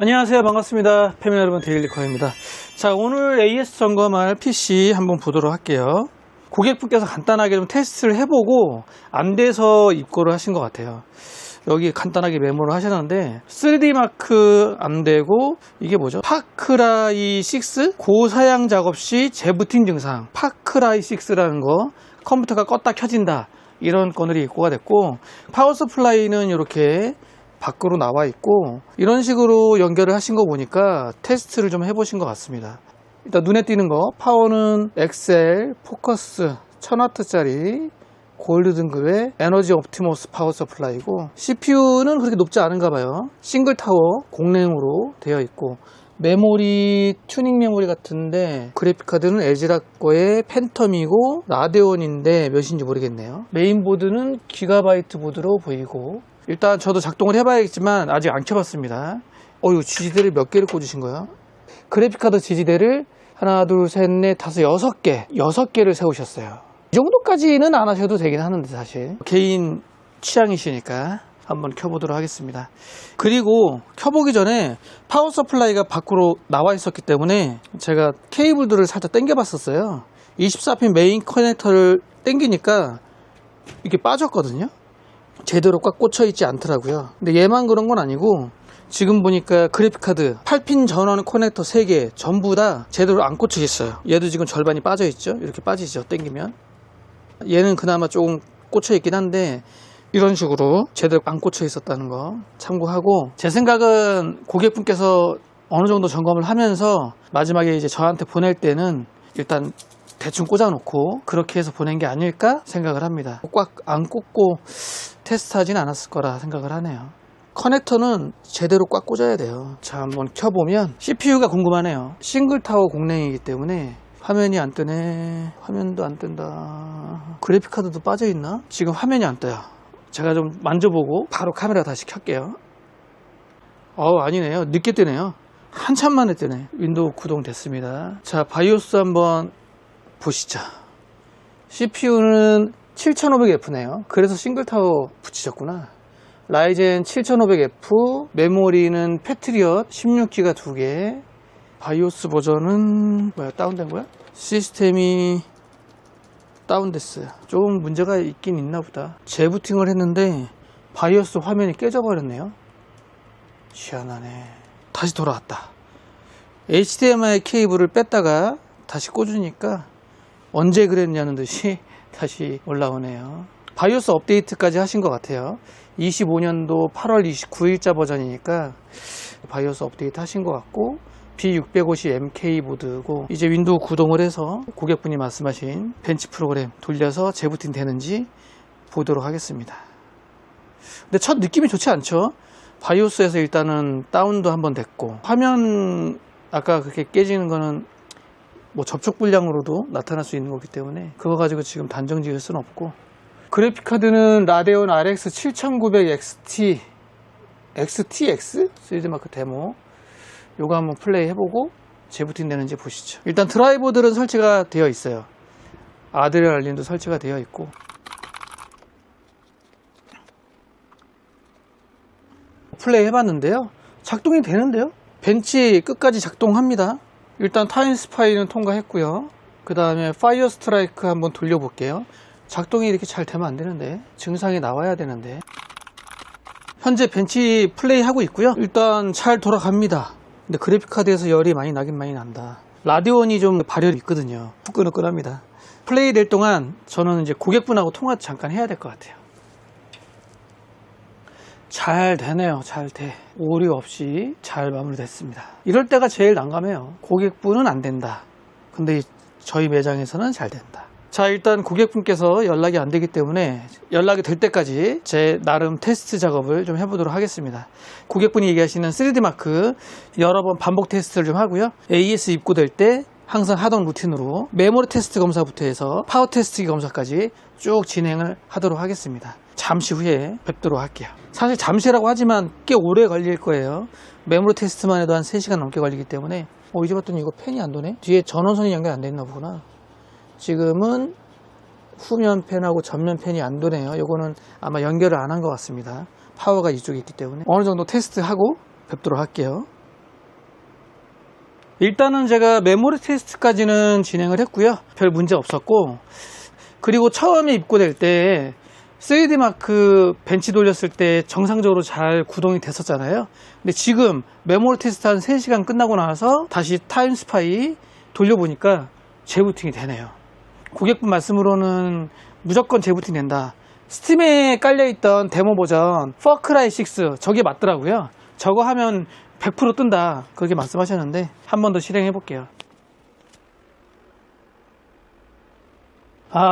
안녕하세요. 반갑습니다. 패밀리 여러분, 데일리커입니다. 자, 오늘 AS 점검할 PC 한번 보도록 할게요. 고객분께서 간단하게 좀 테스트를 해보고 안 돼서 입고를 하신 것 같아요. 여기 간단하게 메모를 하셨는데 3D 마크 안 되고, 이게 뭐죠? 파크라이 6 고사양 작업 시 재부팅 증상. 파크라이 6라는 거, 컴퓨터가 껐다 켜진다, 이런 건들이 입고가 됐고, 파워 서플라이는 이렇게 밖으로 나와 있고, 이런 식으로 연결을 하신 거 보니까 테스트를 좀 해보신 것 같습니다. 일단 눈에 띄는 거, 파워는 엑셀 포커스 1000W짜리 골드 등급의 에너지 옵티머스 파워 서플라이고, CPU는 그렇게 높지 않은가 봐요. 싱글 타워 공랭으로 되어 있고, 메모리 튜닝 메모리 같은데 그래픽 카드는 에즈락 거의 팬텀이고 라데온인데 몇인지 모르겠네요. 메인보드는 기가바이트 보드로 보이고, 일단 저도 작동을 해봐야겠지만 아직 안 켜봤습니다. 이거 지지대를 몇 개를 꽂으신 거야? 그래픽카드 지지대를 하나, 둘, 셋, 넷, 다섯, 6개 6개를 세우셨어요. 이 정도까지는 안 하셔도 되긴 하는데, 사실 개인 취향이시니까 한번 켜보도록 하겠습니다. 그리고 켜보기 전에 파워 서플라이가 밖으로 나와 있었기 때문에 제가 케이블들을 살짝 당겨 봤었어요. 24핀 메인 커넥터를 당기니까 이게 빠졌거든요. 제대로 꽉 꽂혀 있지 않더라고요. 근데 얘만 그런 건 아니고, 지금 보니까 그래픽카드 8핀 전원 커넥터 3개 전부 다 제대로 안 꽂혀 있어요. 얘도 지금 절반이 빠져 있죠. 이렇게 빠지죠, 당기면. 얘는 그나마 조금 꽂혀 있긴 한데, 이런 식으로 제대로 안 꽂혀 있었다는 거 참고하고, 제 생각은 고객분께서 어느 정도 점검을 하면서 마지막에 이제 저한테 보낼 때는 일단 대충 꽂아놓고 그렇게 해서 보낸 게 아닐까 생각을 합니다. 꽉 안 꽂고 테스트하진 않았을 거라 생각을 하네요. 커넥터는 제대로 꽉 꽂아야 돼요. 자, 한번 켜보면 CPU가 궁금하네요. 싱글 타워 공랭이기 때문에 화면이 안 뜨네. 화면도 안 뜬다. 그래픽카드도 빠져있나? 지금 화면이 안 떠요. 제가 좀 만져보고 바로 카메라 다시 켤게요. 아니네요. 늦게 뜨네요. 한참 만에 뜨네. 윈도우 구동됐습니다. 자, 바이오스 한번 보시죠. CPU는 7500F네요. 그래서 싱글타워 붙이셨구나. 라이젠 7500F, 메모리는 패트리엇 16기가 2개. 바이오스 버전은 다운된 거야? 시스템이 다운됐어요. 좀 문제가 있긴 있나 보다. 재부팅을 했는데 바이오스 화면이 깨져버렸네요. 희한하네. 다시 돌아왔다. HDMI 케이블을 뺐다가 다시 꽂으니까 언제 그랬냐는 듯이 다시 올라오네요. 바이오스 업데이트까지 하신 것 같아요. 25년도 8월 29일자 버전이니까 바이오스 업데이트 하신 것 같고, B650MK 보드고, 이제 윈도우 구동을 해서 고객분이 말씀하신 벤치 프로그램 돌려서 재부팅 되는지 보도록 하겠습니다. 근데 첫 느낌이 좋지 않죠? 바이오스에서 일단은 다운도 한번 됐고, 화면 아까 그렇게 깨지는 거는 접촉 불량으로도 나타날 수 있는 거기 때문에 그거 가지고 지금 단정 지을 수는 없고, 그래픽카드는 라데온 RX 7900 XTX 3D 마크 데모, 요거 한번 플레이 해보고 재부팅 되는지 보시죠. 일단 드라이버들은 설치가 되어 있어요. 아드레날린도 설치가 되어 있고, 플레이 해봤는데요, 작동이 되는데요. 벤치 끝까지 작동합니다. 일단 타임스파이는 통과했고요. 그 다음에 파이어 스트라이크 한번 돌려볼게요. 작동이 이렇게 잘 되면 안 되는데, 증상이 나와야 되는데. 현재 벤치 플레이 하고 있고요. 일단 잘 돌아갑니다. 근데 그래픽카드에서 열이 많이 나긴 많이 난다. 라디온이 좀 발열이 있거든요. 후끈후끈합니다. 플레이 될 동안 저는 이제 고객분하고 통화 잠깐 해야 될 것 같아요. 잘 되네요. 잘 돼. 오류 없이 잘 마무리됐습니다. 이럴 때가 제일 난감해요. 고객분은 안 된다, 근데 저희 매장에서는 잘 된다. 자, 일단 고객분께서 연락이 안 되기 때문에 연락이 될 때까지 제 나름 테스트 작업을 좀 해보도록 하겠습니다. 고객분이 얘기하시는 3D 마크 여러 번 반복 테스트를 좀 하고요. AS 입고될 때 항상 하던 루틴으로 메모리 테스트 검사부터 해서 파워 테스트 검사까지 쭉 진행을 하도록 하겠습니다. 잠시 후에 뵙도록 할게요. 사실 잠시라고 하지만 꽤 오래 걸릴 거예요. 메모리 테스트만 해도 한 3시간 넘게 걸리기 때문에. 이제 봤더니 이거 팬이 안 도네? 뒤에 전원선이 연결 안 됐나 보구나. 지금은 후면 팬하고 전면 팬이 안 도네요. 이거는 아마 연결을 안 한 것 같습니다. 파워가 이쪽에 있기 때문에. 어느 정도 테스트하고 뵙도록 할게요. 일단은 제가 메모리 테스트까지는 진행을 했고요. 별 문제 없었고, 그리고 처음에 입고될 때 3D 마크 벤치 돌렸을 때 정상적으로 잘 구동이 됐었잖아요. 근데 지금 메모리 테스트 한 3시간 끝나고 나서 다시 타임스파이 돌려보니까 재부팅이 되네요. 고객분 말씀으로는 무조건 재부팅 된다. 스팀에 깔려있던 데모 버전 퍼크라이 6 저게 맞더라고요. 저거 하면 100% 뜬다 그렇게 말씀하셨는데 한 번 더 실행해 볼게요.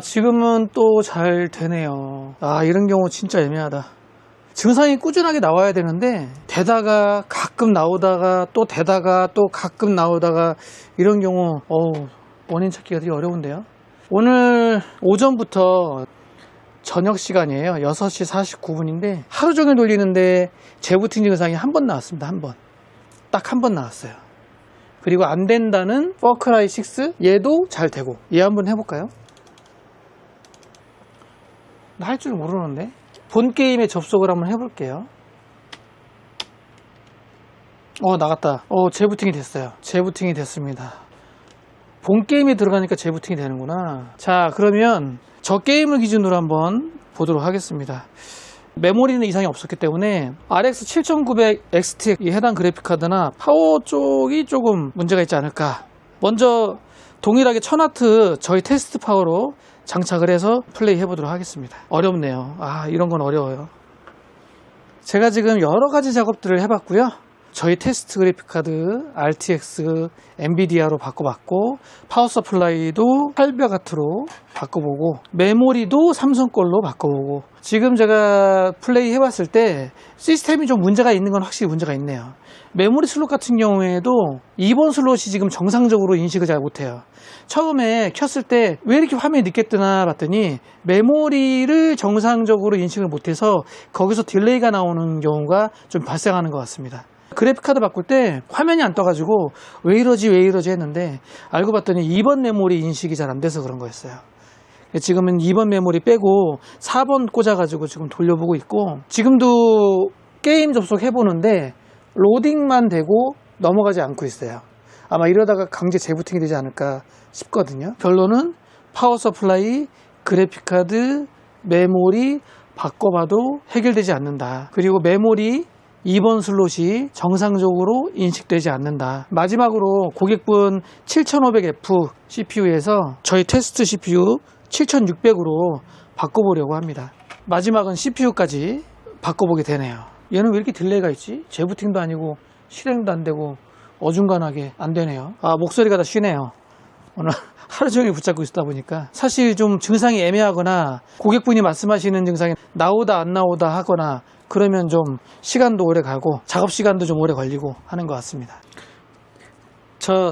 지금은 또 잘 되네요. 이런 경우 진짜 애매하다. 증상이 꾸준하게 나와야 되는데 되다가 가끔 나오다가 또 되다가 또 가끔 나오다가 이런 경우 원인 찾기가 되게 어려운데요. 오늘 오전부터 저녁 시간이에요. 6시 49분인데 하루 종일 돌리는데 재부팅 증상이 한 번 나왔습니다. 한 번. 딱 한 번 나왔어요. 그리고 안 된다는 퍼크라이 6 얘도 잘 되고. 얘 한번 해볼까요? 나 할 줄 모르는데. 본 게임에 접속을 한번 해볼게요. 나갔다. 재부팅이 됐어요. 재부팅이 됐습니다. 본 게임에 들어가니까 재부팅이 되는구나. 자, 그러면 저 게임을 기준으로 한번 보도록 하겠습니다. 메모리는 이상이 없었기 때문에 RX 7900 XT 해당 그래픽카드나 파워 쪽이 조금 문제가 있지 않을까. 먼저 동일하게 1000W 저희 테스트 파워로 장착을 해서 플레이 해보도록 하겠습니다. 어렵네요. 이런 건 어려워요. 제가 지금 여러 가지 작업들을 해봤고요. 저희 테스트 그래픽카드 RTX 엔비디아로 바꿔봤고, 파워 서플라이도 800W로 바꿔보고, 메모리도 삼성 걸로 바꿔보고, 지금 제가 플레이 해봤을 때 시스템이 좀 문제가 있는 건 확실히 문제가 있네요. 메모리 슬롯 같은 경우에도 2번 슬롯이 지금 정상적으로 인식을 잘 못해요. 처음에 켰을 때 왜 이렇게 화면이 늦게 뜨나 봤더니 메모리를 정상적으로 인식을 못해서 거기서 딜레이가 나오는 경우가 좀 발생하는 것 같습니다. 그래픽카드 바꿀 때 화면이 안 떠가지고 왜 이러지 했는데 알고 봤더니 2번 메모리 인식이 잘 안 돼서 그런 거였어요. 지금은 2번 메모리 빼고 4번 꽂아가지고 지금 돌려보고 있고, 지금도 게임 접속해보는데 로딩만 되고 넘어가지 않고 있어요. 아마 이러다가 강제 재부팅이 되지 않을까 싶거든요. 결론은 파워 서플라이, 그래픽카드, 메모리 바꿔봐도 해결되지 않는다. 그리고 메모리 2번 슬롯이 정상적으로 인식되지 않는다. 마지막으로 고객분 7500F CPU에서 저희 테스트 CPU 7600으로 바꿔보려고 합니다. 마지막은 CPU까지 바꿔보게 되네요. 얘는 왜 이렇게 딜레이가 있지? 재부팅도 아니고 실행도 안 되고 어중간하게 안 되네요. 목소리가 다 쉬네요. 오늘 하루 종일 붙잡고 있다 보니까 사실 좀 증상이 애매하거나 고객분이 말씀하시는 증상이 나오다 안 나오다 하거나 그러면 좀 시간도 오래 가고 작업 시간도 좀 오래 걸리고 하는 것 같습니다.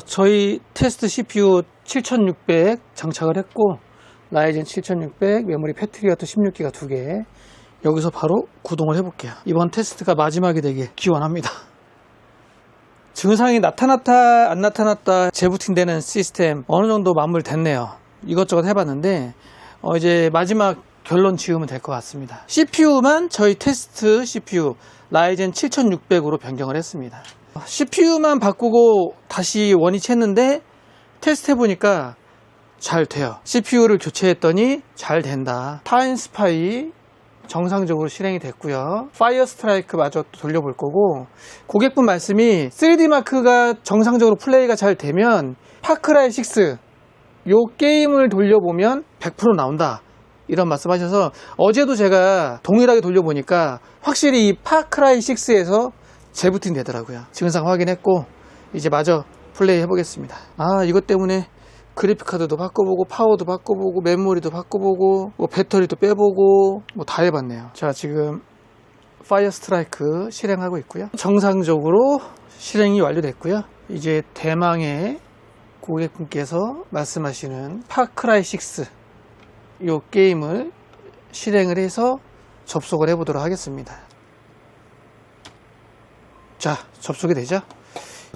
저희 테스트 CPU 7600 장착을 했고, 라이젠 7600 메모리 패트리어트 16기가 2개, 여기서 바로 구동을 해볼게요. 이번 테스트가 마지막이 되길 기원합니다. 증상이 나타났다 안 나타났다 재부팅 되는 시스템 어느 정도 마무리됐네요. 이것저것 해봤는데 이제 마지막 결론 지으면 될 것 같습니다. CPU만 저희 테스트 CPU 라이젠 7600으로 변경을 했습니다. CPU만 바꾸고 다시 원위치했는데 테스트 해보니까 잘 돼요. CPU를 교체했더니 잘 된다. 타임스파이 정상적으로 실행이 됐고요. 파이어 스트라이크 마저 돌려볼 거고, 고객분 말씀이 3D 마크가 정상적으로 플레이가 잘 되면 파크라이 6 요 게임을 돌려보면 100% 나온다, 이런 말씀하셔서 어제도 제가 동일하게 돌려보니까 확실히 이 파크라이 6에서 재부팅 되더라고요. 증상 확인했고 이제 마저 플레이 해보겠습니다. 이것 때문에 그래픽카드도 바꿔보고 파워도 바꿔보고 메모리도 바꿔보고 배터리도 빼보고 다 해봤네요. 자, 지금 파이어 스트라이크 실행하고 있고요. 정상적으로 실행이 완료됐고요. 이제 대망의 고객분께서 말씀하시는 파크라이 6 이 게임을 실행을 해서 접속을 해보도록 하겠습니다. 자, 접속이 되죠?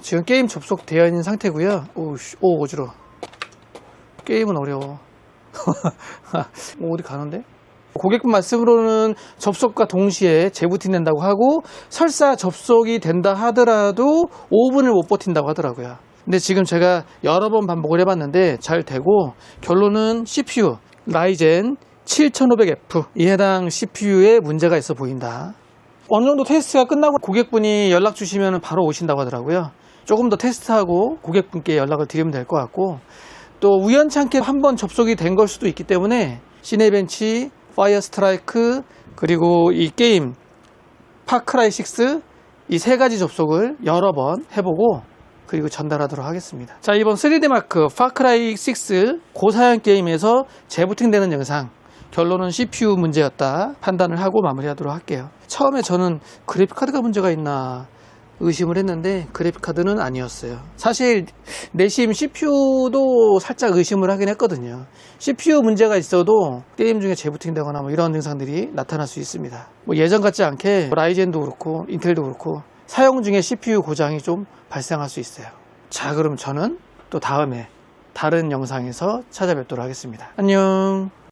지금 게임 접속되어 있는 상태고요. 오 어지러워. 게임은 어려워. 어디 가는데? 고객분 말씀으로는 접속과 동시에 재부팅 된다고 하고, 설사 접속이 된다 하더라도 5분을 못 버틴다고 하더라고요. 근데 지금 제가 여러 번 반복을 해봤는데 잘 되고, 결론은 CPU 라이젠 7500F 이 해당 CPU에 문제가 있어 보인다. 어느 정도 테스트가 끝나고 고객분이 연락 주시면 바로 오신다고 하더라고요. 조금 더 테스트하고 고객분께 연락을 드리면 될 것 같고, 또 우연찮게 한번 접속이 된 걸 수도 있기 때문에 시네벤치, 파이어 스트라이크, 그리고 이 게임 파크라이 6 이 세 가지 접속을 여러 번 해보고 그리고 전달하도록 하겠습니다. 자, 이번 3D마크 파크라이 6 고사양 게임에서 재부팅되는 영상, 결론은 CPU 문제였다 판단을 하고 마무리하도록 할게요. 처음에 저는 그래픽카드가 문제가 있나 의심을 했는데 그래픽카드는 아니었어요. 사실 내심 CPU도 살짝 의심을 하긴 했거든요. CPU 문제가 있어도 게임 중에 재부팅되거나 뭐 이런 증상들이 나타날 수 있습니다. 뭐 예전 같지 않게 라이젠도 그렇고 인텔도 그렇고 사용 중에 CPU 고장이 좀 발생할 수 있어요. 자, 그럼 저는 또 다음에 다른 영상에서 찾아뵙도록 하겠습니다. 안녕.